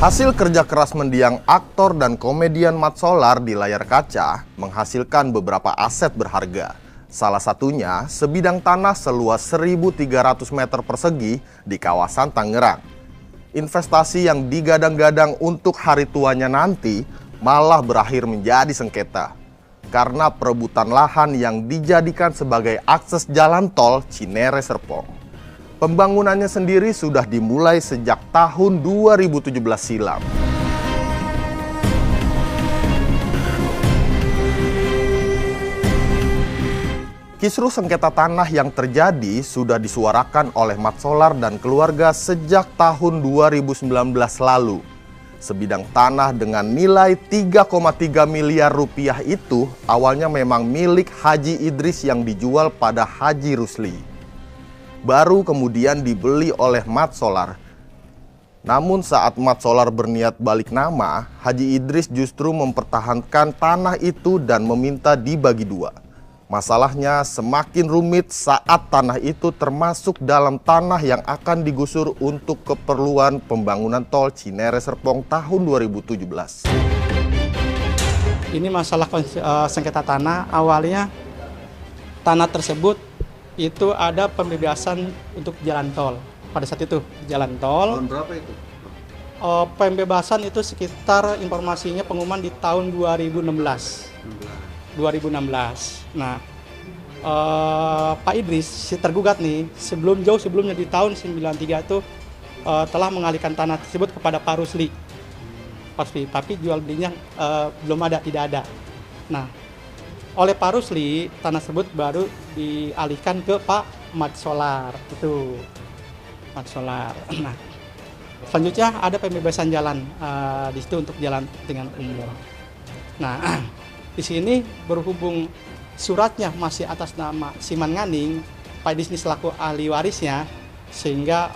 Hasil kerja keras mendiang aktor dan komedian Mat Solar di layar kaca menghasilkan beberapa aset berharga. Salah satunya sebidang tanah seluas 1.300 meter persegi di kawasan Tangerang. Investasi yang digadang-gadang untuk hari tuanya nanti malah berakhir menjadi sengketa karena perebutan lahan yang dijadikan sebagai akses jalan tol Cinere Serpong. Pembangunannya sendiri sudah dimulai sejak tahun 2017 silam. Kisruh sengketa tanah yang terjadi sudah disuarakan oleh Mat Solar dan keluarga sejak tahun 2019 lalu. Sebidang tanah dengan nilai 3,3 miliar rupiah itu awalnya memang milik Haji Idris yang dijual pada Haji Rusli. Baru kemudian dibeli oleh Mat Solar. Namun saat Mat Solar berniat balik nama, Haji Idris justru mempertahankan tanah itu dan meminta dibagi dua. Masalahnya semakin rumit saat tanah itu termasuk dalam tanah yang akan digusur untuk keperluan pembangunan tol Cinere Serpong tahun 2017. Ini masalah sengketa tanah. Awalnya tanah tersebut itu ada pembebasan untuk jalan tol. Pada saat itu jalan tol. Tahun berapa itu? Pembebasan itu sekitar informasinya pengumuman di tahun 2016. Nah, Pak Idris si tergugat nih jauh sebelumnya di tahun 93 itu telah mengalihkan tanah tersebut kepada Pak Rusli. Tapi jual belinya tidak ada. Nah, oleh Pak Rusli, tanah tersebut baru dialihkan ke Pak Mat Solar. Itu Mat Solar. Nah, selanjutnya ada pembebasan jalan di situ untuk jalan dengan umum. Nah, di sini berhubung suratnya masih atas nama Siman Nganing, Pak Idris selaku ahli warisnya, sehingga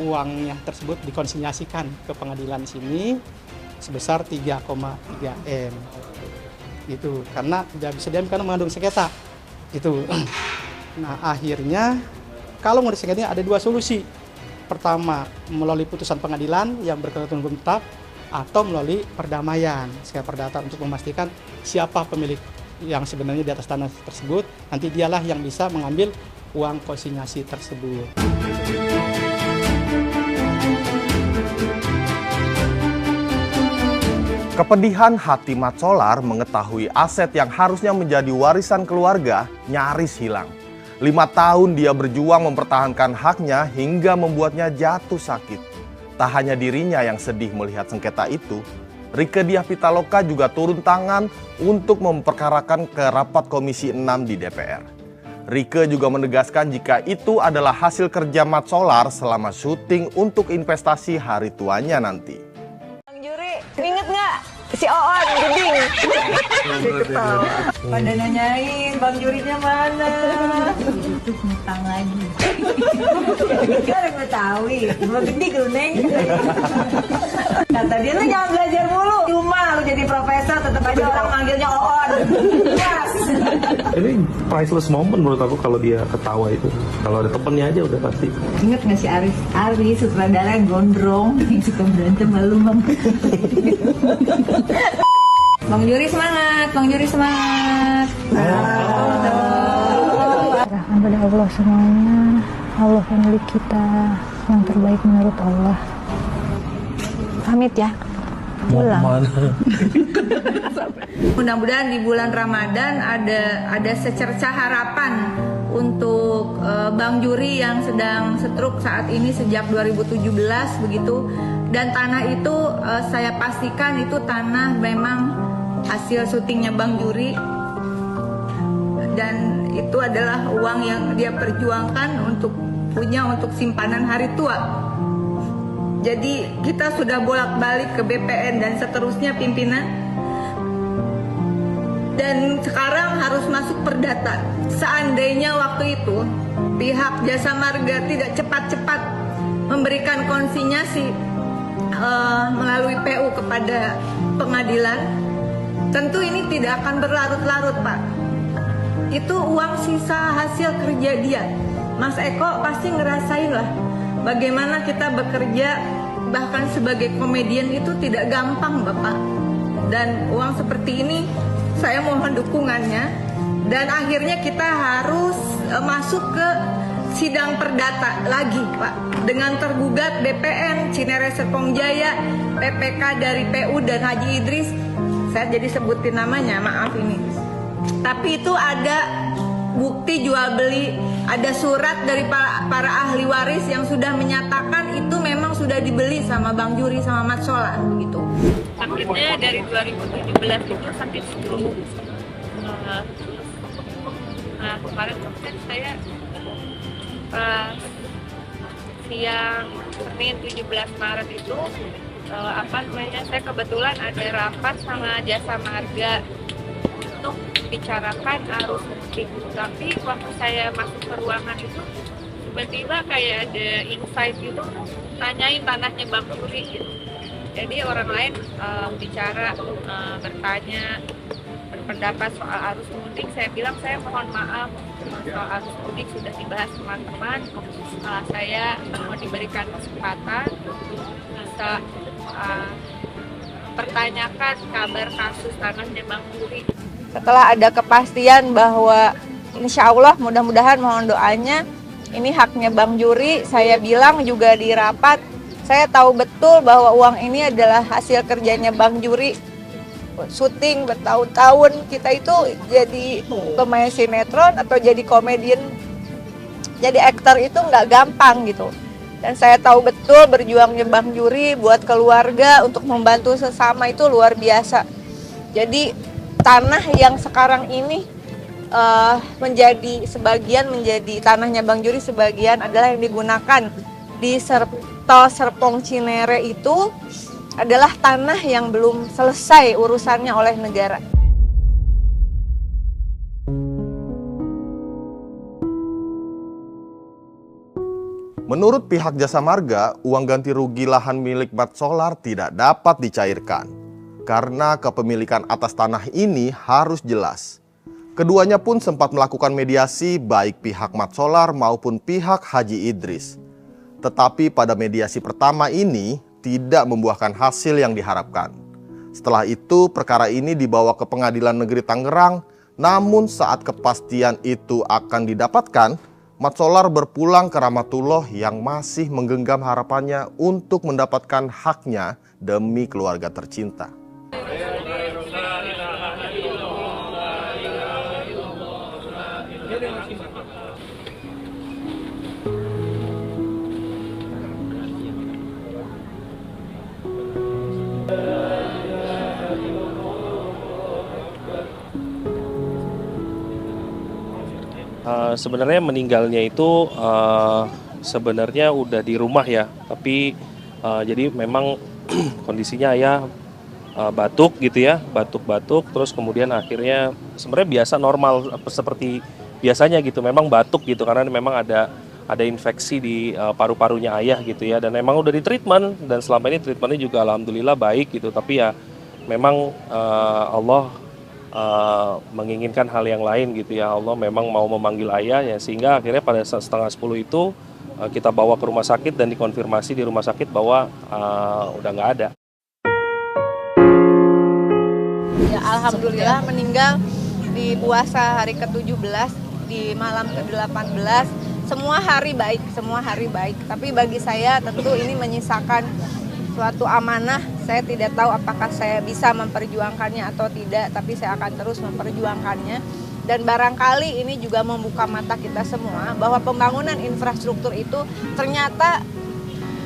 uangnya tersebut dikonsinyasikan ke pengadilan sini sebesar 3,3 M. Gitu, karena tidak bisa diam karena mengandung sengketa gitu. Nah, akhirnya kalau mau disengketanya ada dua solusi. Pertama, melalui putusan pengadilan yang berkekuatan hukum tetap atau melalui perdamaian secara perdata untuk memastikan siapa pemilik yang sebenarnya di atas tanah tersebut. Nanti dialah yang bisa mengambil uang konsinyasi tersebut. Kepedihan hati Mat Solar mengetahui aset yang harusnya menjadi warisan keluarga nyaris hilang. 5 tahun dia berjuang mempertahankan haknya hingga membuatnya jatuh sakit. Tak hanya dirinya yang sedih melihat sengketa itu, Rieke Diah Pitaloka juga turun tangan untuk memperkarakan ke rapat Komisi 6 di DPR. Rieke juga menegaskan jika itu adalah hasil kerja Mat Solar selama syuting untuk investasi hari tuanya nanti. Ingat nggak si Oon Geding? Pada nanyain Bang Jurinya mana? Itu ngutang lagi. Kan gue tahu, gue gede lu Neng. Kata dia lu jangan belajar mulu. Cuma lu jadi profesor tetap aja orang manggilnya Oon. Puas. Ini priceless moment menurut aku kalau dia ketawa itu. Kalau ada temennya aja udah pasti. Ingat nggak si Aris? Aris sutradara yang gondrong yang suka berantem malu Bang. Bang Juri semangat, Bang Juri semangat. Serahkan pada Allah semuanya. Allah yang milik kita, yang terbaik menurut Allah. Pamit ya. Pulang. Mudah-mudahan di bulan Ramadan ada secerca harapan untuk Bang Juri yang sedang stroke saat ini sejak 2017 begitu. Dan tanah itu saya pastikan itu tanah memang hasil syutingnya Bang Juri. Dan itu adalah uang yang dia perjuangkan untuk simpanan hari tua. Jadi kita sudah bolak-balik ke BPN dan seterusnya pimpinan. Dan sekarang harus masuk perdata. Seandainya waktu itu pihak Jasa Marga tidak cepat-cepat memberikan konsinyasi melalui PU kepada pengadilan, tentu ini tidak akan berlarut-larut, Pak. Itu uang sisa hasil kerja dia. Mas Eko pasti ngerasain lah bagaimana kita bekerja bahkan sebagai komedian itu tidak gampang, Bapak. Dan uang seperti ini saya mohon dukungannya. Dan akhirnya kita harus masuk ke sidang perdata lagi, Pak. Dengan tergugat BPN, Cinere Serpong Jaya, PPK dari PU dan Haji Idris. Saya jadi sebutin namanya, maaf ini. Tapi itu ada bukti jual beli, ada surat dari para ahli waris yang sudah menyatakan itu memang sudah dibeli sama Bang Juri sama Mat Solar begitu. Sakitnya dari 2017 itu sakit flu. Nah kemarin kan saya siang Senin 17 Maret itu saya kebetulan ada rapat sama Jasa Marga untuk bicarakan arus mudik. Tapi waktu saya masuk ke ruangan itu tiba-tiba kayak ada insight gitu, tanyain tanahnya Bang Juri gitu. Jadi orang lain bicara, bertanya, berpendapat soal arus mudik. Saya bilang saya mohon maaf, soal arus mudik sudah dibahas teman-teman. Saya mau diberikan kesempatan bisa pertanyakan kabar kasus tanahnya Bang Juri. Setelah ada kepastian bahwa insya Allah mudah-mudahan mohon doanya ini haknya Bang Juri, saya bilang juga di rapat, saya tahu betul bahwa uang ini adalah hasil kerjanya Bang Juri. Syuting bertahun-tahun, kita itu jadi pemain sinetron atau jadi komedian, jadi aktor itu nggak gampang gitu. Dan saya tahu betul berjuangnya Bang Juri buat keluarga untuk membantu sesama itu luar biasa. Jadi tanah yang sekarang ini menjadi sebagian menjadi tanahnya Bang Juri, sebagian adalah yang digunakan di tol Serpong Cinere itu adalah tanah yang belum selesai urusannya oleh negara. Menurut pihak Jasa Marga, uang ganti rugi lahan milik Mat Solar tidak dapat dicairkan karena kepemilikan atas tanah ini harus jelas. Keduanya pun sempat melakukan mediasi baik pihak Mat Solar maupun pihak Haji Idris. Tetapi pada mediasi pertama ini tidak membuahkan hasil yang diharapkan. Setelah itu perkara ini dibawa ke Pengadilan Negeri Tangerang, namun saat kepastian itu akan didapatkan, Mat Solar berpulang ke Rahmatullah yang masih menggenggam harapannya untuk mendapatkan haknya demi keluarga tercinta. Sebenarnya meninggalnya itu sebenarnya udah di rumah ya, tapi jadi memang kondisinya ayah batuk gitu ya, batuk-batuk, terus kemudian akhirnya sebenarnya biasa normal seperti biasanya gitu, memang batuk gitu karena memang ada infeksi di paru-parunya ayah gitu ya, dan memang udah di treatment dan selama ini treatmentnya juga alhamdulillah baik gitu, tapi ya memang Allah menginginkan hal yang lain gitu ya. Allah memang mau memanggil ayah ya, sehingga akhirnya pada saat 9:30 itu kita bawa ke rumah sakit dan dikonfirmasi di rumah sakit bahwa udah nggak ada. Ya alhamdulillah meninggal di puasa hari ke-17 di malam ke-18. Semua hari baik. Tapi bagi saya tentu ini menyisakan suatu amanah. Saya tidak tahu apakah saya bisa memperjuangkannya atau tidak, tapi saya akan terus memperjuangkannya. Dan barangkali ini juga membuka mata kita semua bahwa pembangunan infrastruktur itu ternyata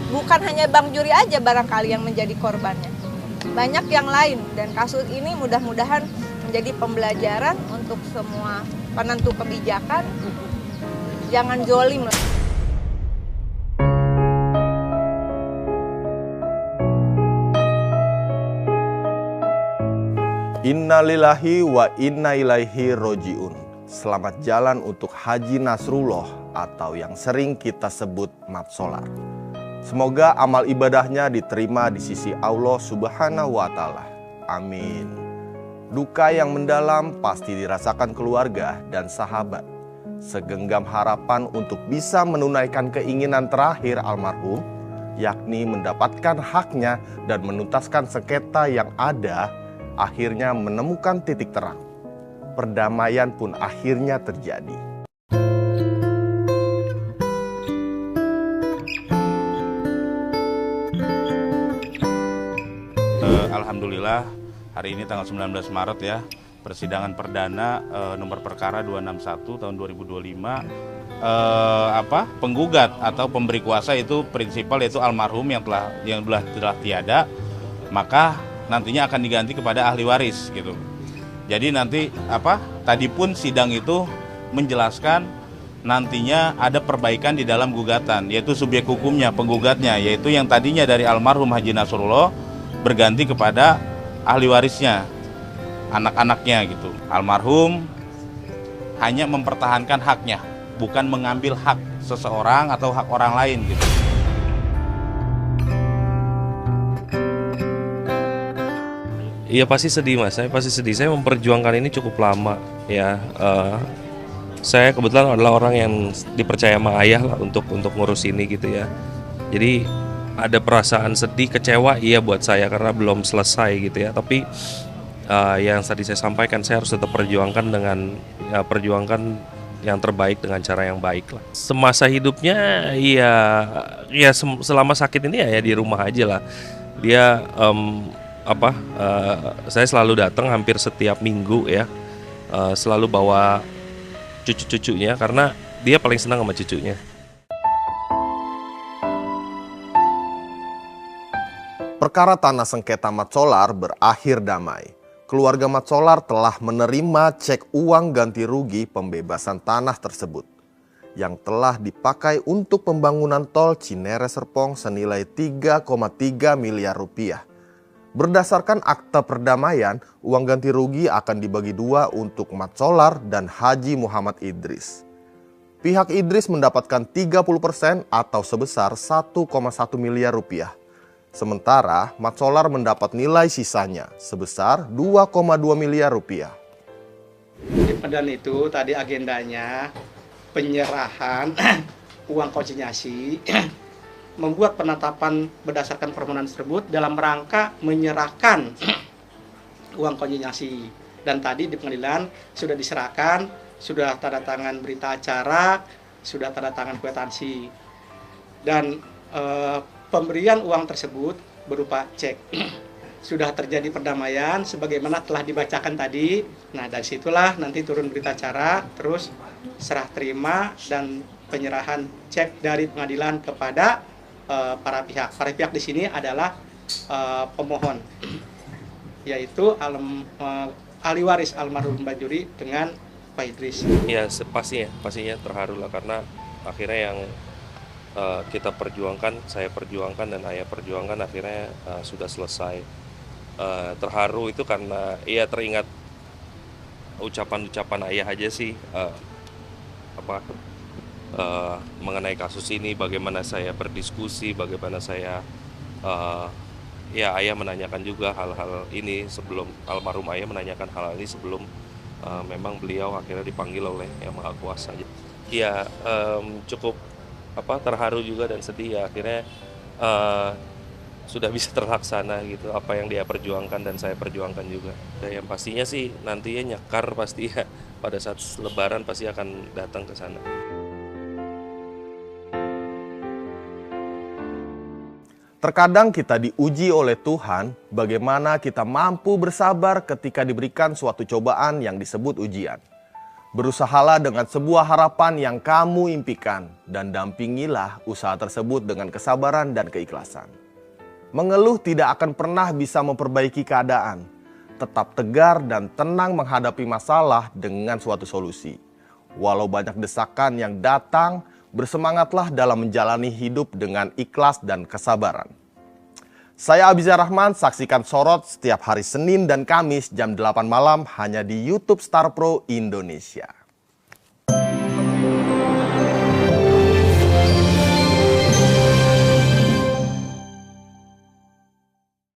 bukan hanya Bang Juri aja barangkali yang menjadi korbannya. Banyak yang lain, dan kasus ini mudah-mudahan menjadi pembelajaran untuk semua penentu kebijakan. Jangan zolim lah. Innalillahi wa inna ilaihi roji'un. Selamat jalan untuk Haji Nasrullah atau yang sering kita sebut Mat Solar. Semoga amal ibadahnya diterima di sisi Allah Subhanahu wa Ta'ala. Amin. Duka yang mendalam pasti dirasakan keluarga dan sahabat. Segenggam harapan untuk bisa menunaikan keinginan terakhir almarhum, yakni mendapatkan haknya dan menuntaskan sengketa yang ada, akhirnya menemukan titik terang. Perdamaian pun akhirnya terjadi. Alhamdulillah hari ini tanggal 19 Maret ya, persidangan perdana nomor perkara 261 tahun 2025, penggugat atau pemberi kuasa itu prinsipal yaitu almarhum yang telah tiada, maka nantinya akan diganti kepada ahli waris gitu. Jadi nanti tadi pun sidang itu menjelaskan nantinya ada perbaikan di dalam gugatan, yaitu subjek hukumnya, penggugatnya, yaitu yang tadinya dari almarhum Haji Nasrullah berganti kepada ahli warisnya, anak-anaknya gitu. Almarhum hanya mempertahankan haknya, bukan mengambil hak seseorang atau hak orang lain gitu. Iya pasti sedih mas, saya pasti sedih. Saya memperjuangkan ini cukup lama ya. Saya kebetulan adalah orang yang dipercaya sama ayah lah untuk ngurus ini gitu ya. Jadi ada perasaan sedih, kecewa iya buat saya karena belum selesai gitu ya. Tapi yang tadi saya sampaikan, saya harus tetap perjuangkan perjuangkan yang terbaik dengan cara yang baik lah. Semasa hidupnya ya selama sakit ini ya di rumah aja lah. Dia saya selalu datang hampir setiap minggu ya, selalu bawa cucu-cucunya karena dia paling senang sama cucunya. Perkara tanah sengketa Mat Solar berakhir damai. Keluarga Mat Solar telah menerima cek uang ganti rugi pembebasan tanah tersebut yang telah dipakai untuk pembangunan tol Cinere Serpong senilai 3,3 miliar rupiah. Berdasarkan akta perdamaian, uang ganti rugi akan dibagi dua untuk Mat Solar dan Haji Muhammad Idris. Pihak Idris mendapatkan 30% atau sebesar 1,1 miliar rupiah. Sementara Mat Solar mendapat nilai sisanya sebesar 2,2 miliar rupiah. Di pengadilan itu tadi agendanya penyerahan uang konsinyasi, membuat penetapan berdasarkan permohonan tersebut dalam rangka menyerahkan uang konsinyasi. Dan tadi di pengadilan sudah diserahkan, sudah tanda tangan berita acara, sudah tanda tangan kwitansi. Dan pemberian uang tersebut berupa cek. Sudah terjadi perdamaian sebagaimana telah dibacakan tadi. Nah, dari situlah nanti turun berita acara, terus serah terima dan penyerahan cek dari pengadilan kepada para pihak. Para pihak di sini adalah pemohon, yaitu ahli waris almarhum Banjuri dengan Pak Idris. Ya pastinya terharu lah karena akhirnya yang kita perjuangkan, saya perjuangkan dan ayah perjuangkan akhirnya sudah selesai. Terharu itu karena ia teringat ucapan-ucapan ayah aja sih, mengenai kasus ini, bagaimana saya berdiskusi, bagaimana saya ayah menanyakan juga hal-hal ini sebelum almarhum ayah menanyakan hal ini sebelum memang beliau akhirnya dipanggil oleh Yang Maha Kuasa. Ya cukup terharu juga dan sedih ya, akhirnya sudah bisa terlaksana gitu apa yang dia perjuangkan dan saya perjuangkan juga. Dan yang pastinya sih nantinya nyekar pasti ya, pada saat Lebaran pasti akan datang ke sana. Terkadang kita diuji oleh Tuhan bagaimana kita mampu bersabar ketika diberikan suatu cobaan yang disebut ujian. Berusahalah dengan sebuah harapan yang kamu impikan dan dampingilah usaha tersebut dengan kesabaran dan keikhlasan. Mengeluh tidak akan pernah bisa memperbaiki keadaan. Tetap tegar dan tenang menghadapi masalah dengan suatu solusi. Walau banyak desakan yang datang, bersemangatlah dalam menjalani hidup dengan ikhlas dan kesabaran. Saya Abizar Rahman, saksikan Sorot setiap hari Senin dan Kamis jam 8 malam hanya di YouTube Star Pro Indonesia.